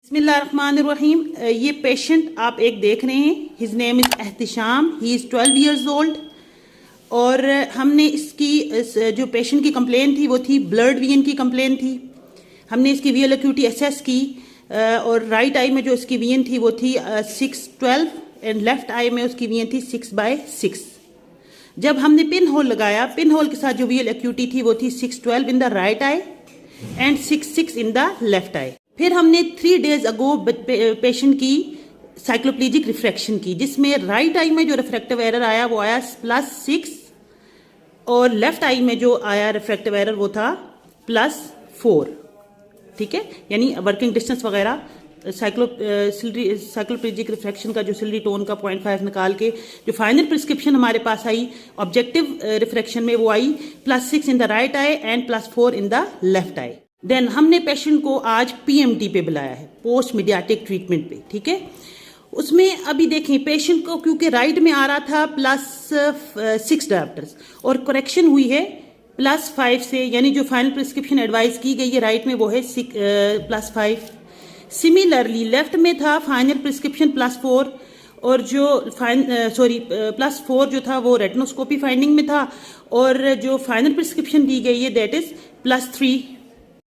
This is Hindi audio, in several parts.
बिस्मिल्लाहिर्रहमानिर्रहीम। ये पेशेंट आप एक देख रहे हैं, his name is Ehtisham, he is 12 years old. और हमने इसकी जो पेशेंट की कंप्लेन थी वो थी ब्लड वीएन की कंप्लेन थी। हमने इसकी वीएल एक्यूटी असेस की और राइट आई में जो इसकी वीएन थी वो थी 612 एंड लेफ्ट आई में उसकी वीएन थी 6/6। जब हमने पिन होल लगाया, पिन होल के साथ जो वीएल एक्यूटी थी वो थी 612 in the right eye and 66 in the left eye. फिर हमने 3 डेज अगो पेशेंट की साइक्लोप्लेजिक रिफ्रैक्शन की, जिसमें राइट आई में जो रिफ्रैक्टिव एरर आया वो आया +6 और लेफ्ट आई में जो आया रिफ्रैक्टिव एरर वो था +4। ठीक है, यानी वर्किंग डिस्टेंस वगैरह साइक्लोप्लेजिक रिफ्रैक्शन का जो सिलरी टोन का 0.5 निकाल के जो फाइनल प्रिस्क्रिप्शन हमारे पास आई ऑब्जेक्टिव रिफ्रैक्शन में वो eye +6 in the right eye and +4 in the left eye. Then हमने पेशेंट को आज पीएमटी पे बुलाया है, पोस्ट मीडियाटिक ट्रीटमेंट पे। ठीक है, उसमें अभी देखें पेशेंट को क्योंकि राइट में आ रहा था +6 डायप्टर्स और करेक्शन हुई है +5 से, यानी जो फाइनल प्रिस्क्रिप्शन एडवाइस की गई है राइट में वो है +5। सिमिलरली लेफ्ट में था फाइनल प्रिस्क्रिप्शन +4 और जो +4 जो था वो रेटिनोस्कोपी फाइंडिंग में था और जो फाइनल प्रिस्क्रिप्शन दी गई है दैट इज +3।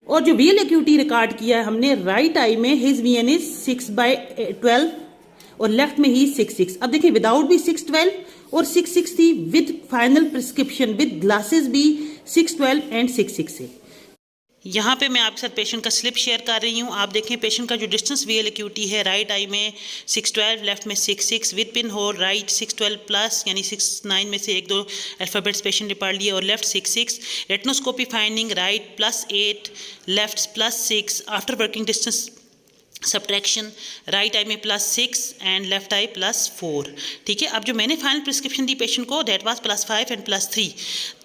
और जो वीएल एक्यूटी रिकॉर्ड किया है हमने राइट आई में हिज वीएन इज 6/12 और लेफ्ट में ही 6/6। अब देखिए विदाउट भी 6/12 और 6/6 थी, with final prescription with glasses भी 6/12 एंड 6/6 है। यहाँ पे मैं आपके साथ पेशेंट का स्लिप शेयर कर रही हूँ। आप देखें पेशेंट का जो डिस्टेंस वीएल एक्यूटी है राइट आई में 6/12, लेफ्ट में 6/6 with pin hole, right 6/12 plus यानी 6/9 में से 1-2 अल्फ़ाबेट्स पेशेंट ने पढ़ लिए और left 6/6। Retinoscopy finding right +8, left +6। After working distance subtraction right I में +6 एंड लेफ्ट आई +4। ठीक है, अब जो मैंने फाइनल प्रिस्क्रिप्शन दी पेशेंट को दैट वाज +5 एंड +3।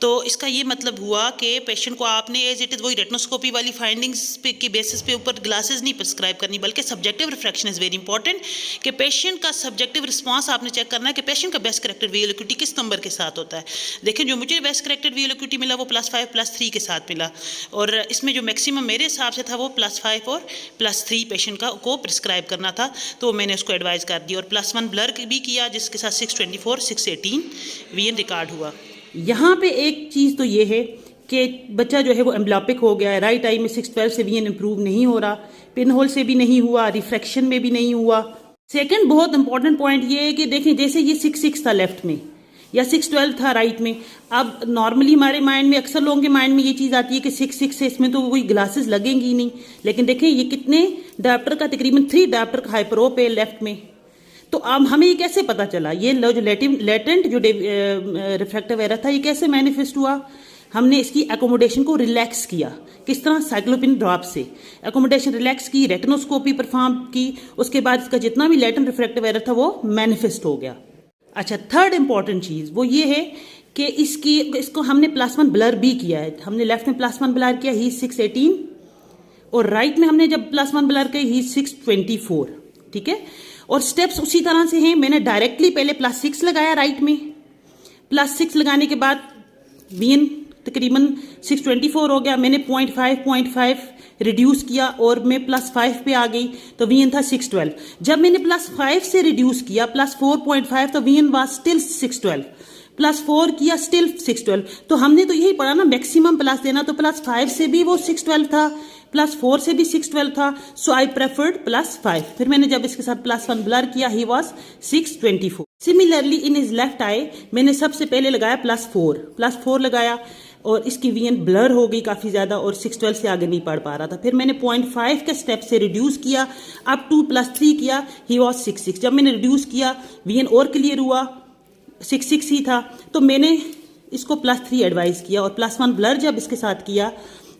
तो इसका ये मतलब हुआ कि पेशेंट को आपने एज इट इज़ वही रेटिनोस्कोपी वाली फाइंडिंग्स पे की बेसिस पे ऊपर ग्लासेस नहीं प्रिस्क्राइब करनी, बल्कि subjective refraction is very important कि पेशेंट का सब्जेक्टिव रिस्पॉन्स आपने चेक करना है कि पेशेंट का बेस्ट करेक्टेड वीएल एक्यूटी किस नंबर के साथ होता है। देखिए जो मुझे बेस्ट करेक्टेड वीएल एक्यूटी मिला वो +5 +3 के साथ मिला और इसमें जो मैक्सिमम मेरे हिसाब से था वो +5 और +3 पेशेंट को प्रिस्क्राइब करना था, तो मैंने उसको एडवाइस कर दी और +1 ब्लर भी किया जिसके साथ 624 618 वीएन रिकॉर्ड हुआ। यहाँ पे एक चीज़ तो ये है कि बच्चा जो है वो एम्ब्लॉपिक हो गया है। राइट आई में 6/12 से वीएन इंप्रूव नहीं हो रहा, पिन होल से भी नहीं हुआ, रिफ्रैक्शन में भी नहीं हुआ। सेकंड बहुत इंपॉर्टेंट पॉइंट ये है कि देखें जैसे ये 6/6 था लेफ्ट में या 6/12 था राइट में। अब नॉर्मली हमारे माइंड में, अक्सर लोगों के माइंड में ये चीज़ आती है कि 6/6 है, इसमें तो कोई ग्लासेस लगेंगी ही नहीं। लेकिन देखें ये कितने डायप्टर का, तकरीबन 3 डायप्टर का हाइपरोप है लेफ्ट में। तो अब हमें ये कैसे पता चला, ये जो लेटेंट जो रिफ्रैक्टिव एरर था ये कैसे मैनिफेस्ट हुआ। हमने इसकी एकोमोडेशन को रिलैक्स किया। किस तरह? साइक्लोपिन ड्रॉप से एकोमोडेशन रिलैक्स की, रेटिनोस्कोपी परफॉर्म की, उसके बाद इसका जितना भी लेटेंट रिफ्रैक्टिव एरर था वो मैनिफेस्ट हो गया। अच्छा, थर्ड इंपॉर्टेंट चीज़ वो ये है कि इसको हमने +1 ब्लर भी किया है। हमने लेफ्ट में +1 ब्लर किया, ही 618 और राइट में हमने जब +1 ब्लर किया ही 624। ठीक है, और स्टेप्स उसी तरह से हैं। मैंने डायरेक्टली पहले +6 लगाया राइट में, +6 लगाने के बाद वीएन तकरीबन 624 हो गया। मैंने 0.5 रिड्यूस किया और मैं +5 पे आ गई तो वीएन था 612। जब मैंने +5 से रिड्यूस किया +4.5 तो वीएन वाज स्टिल 612, +4 किया स्टिल 612। तो हमने तो यही पढ़ा ना मैक्सिमम प्लस देना, तो +5 से भी वो 612 था, +4 से भी 612 था, सो आई प्रेफर्ड +5। फिर मैंने जब इसके साथ +1 ब्लर किया he was 624। Similarly in is left eye मैंने सबसे पहले लगाया +4 लगाया और इसकी वीएन ब्लर हो गई काफ़ी ज़्यादा और 612 से आगे नहीं पढ़ पा रहा था। फिर मैंने 0.5 के स्टेप से रिड्यूस किया, अप टू +3 किया, ही वॉज 6/6। जब मैंने रिड्यूस किया वीएन और क्लियर हुआ, 6/6 ही था, तो मैंने इसको +3 एडवाइस किया और +1 ब्लर जब इसके साथ किया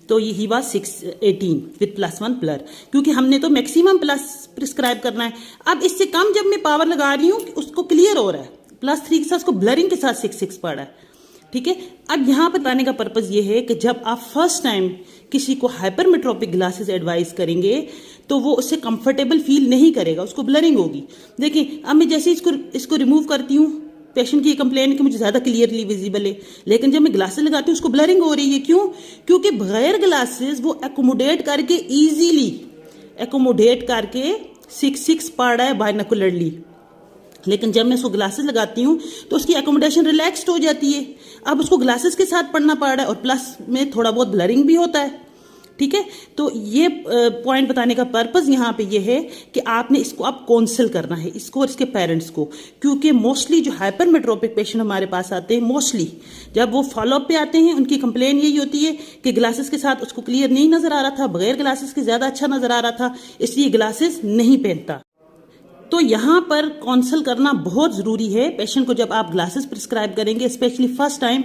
तो ये ही वॉज 618 विद +1 ब्लर, क्योंकि हमने तो मैक्सिमम प्लस प्रिस्क्राइब करना है। अब इससे कम जब मैं पावर लगा रही हूँ उसको क्लियर हो रहा है, +3 के साथ उसको ब्लरिंग के साथ 6/6 पड़ा है। ठीक है, अब यहाँ पर बताने का पर्पज़ ये है कि जब आप फर्स्ट टाइम किसी को हाइपरमेट्रोपिक ग्लासेस एडवाइस करेंगे तो वो उससे कंफर्टेबल फील नहीं करेगा, उसको ब्लरिंग होगी। देखिए अब मैं जैसे इसको रिमूव करती हूँ पेशेंट की कंप्लेन कि मुझे ज़्यादा क्लियरली विजिबल है, लेकिन जब मैं ग्लासेस लगाती हूँ उसको ब्लरिंग हो रही है। क्यों? क्योंकि बगैर ग्लासेस वो एकोमोडेट करके ईजीली एकोमोडेट करके 6 पढ़ रहा है बायनोकुलरली, लेकिन जब मैं उसको ग्लासेस लगाती हूँ तो उसकी एकोमोडेशन रिलैक्स्ड हो जाती है। अब उसको ग्लासेस के साथ पढ़ना पड़ रहा है और प्लस में थोड़ा बहुत ब्लरिंग भी होता है। ठीक है, तो ये पॉइंट बताने का पर्पस यहाँ पे ये है कि आपने इसको आप काउंसिल करना है, इसको और इसके पेरेंट्स को, क्योंकि मोस्टली जो हाइपरमेट्रोपिक पेशेंट हमारे पास आते हैं, मोस्टली जब वो फॉलोअप पे आते हैं उनकी कंप्लेन यही होती है कि ग्लासेस के साथ उसको क्लियर नहीं नजर आ रहा था, बगैर ग्लासेस के ज्यादा अच्छा नजर आ रहा था, इसलिए ग्लासेस नहीं पहनता। तो यहाँ पर काउंसिल करना बहुत ज़रूरी है। पेशेंट को जब आप ग्लासेस प्रिस्क्राइब करेंगे, स्पेशली फर्स्ट टाइम,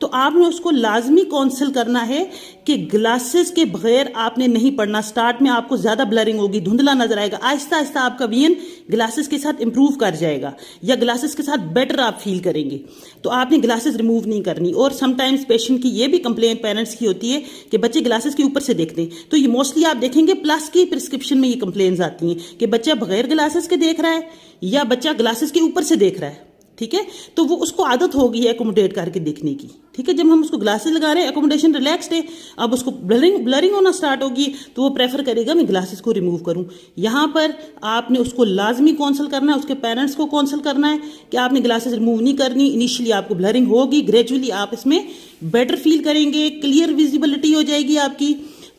तो आपने उसको लाजमी काउंसिल करना है कि ग्लासेस के बगैर आपने नहीं पढ़ना। स्टार्ट में आपको ज़्यादा ब्लरिंग होगी, धुंधला नजर आएगा, आहिस्ता आहिस्ता आपका विजन ग्लासेस के साथ इंप्रूव कर जाएगा या ग्लासेस के साथ बेटर आप फील करेंगे। तो आपने ग्लासेस रिमूव नहीं करनी। और समटाइम्स पेशेंट की ये भी कंप्लेन पेरेंट्स की होती है कि बच्चे ग्लासेस के ऊपर से देखते हैं, तो ये मोस्टली आप देखेंगे प्लस की प्रिस्क्रिप्शन में ये कंप्लेन्स आती हैं कि बच्चा बगैर ग्लासेस के देख रहा है या बच्चा ग्लासेस के ऊपर से देख रहा है। ठीक है, तो वो उसको आदत हो गई है एकोमोडेट करके देखने की। ठीक है, जब हम उसको ग्लासेस लगा रहे हैं, एकोमोडेशन रिलैक्स्ड है, अब उसको ब्लरिंग होना स्टार्ट होगी तो वो प्रेफर करेगा मैं ग्लासेस को रिमूव करूं। यहाँ पर आपने उसको लाजमी काउंसिल करना है, उसके पेरेंट्स को काउंसिल करना है कि आपने ग्लासेस रिमूव नहीं करनी। इनिशियली आपको ब्लरिंग होगी, ग्रेजुअली आप इसमें बेटर फील करेंगे, क्लियर विजिबिलिटी हो जाएगी आपकी।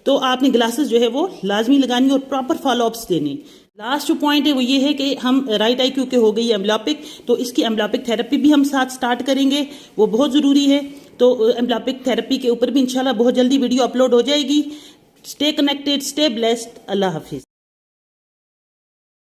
तो आपने ग्लासेस जो है वो लाजमी लगानी और प्रॉपर फॉलोअप्स देने। लास्ट जो पॉइंट है वो ये है कि हम राइट आई क्योंकि हो गई एम्ब्लॉपिक, तो इसकी एम्ब्लॉपिक थेरेपी भी हम साथ स्टार्ट करेंगे, वो बहुत ज़रूरी है। तो एम्ब्लॉपिक थेरेपी के ऊपर भी इंशाल्लाह बहुत जल्दी वीडियो अपलोड हो जाएगी। स्टे कनेक्टेड, स्टे ब्लेस्ड, अल्लाह हाफिज़।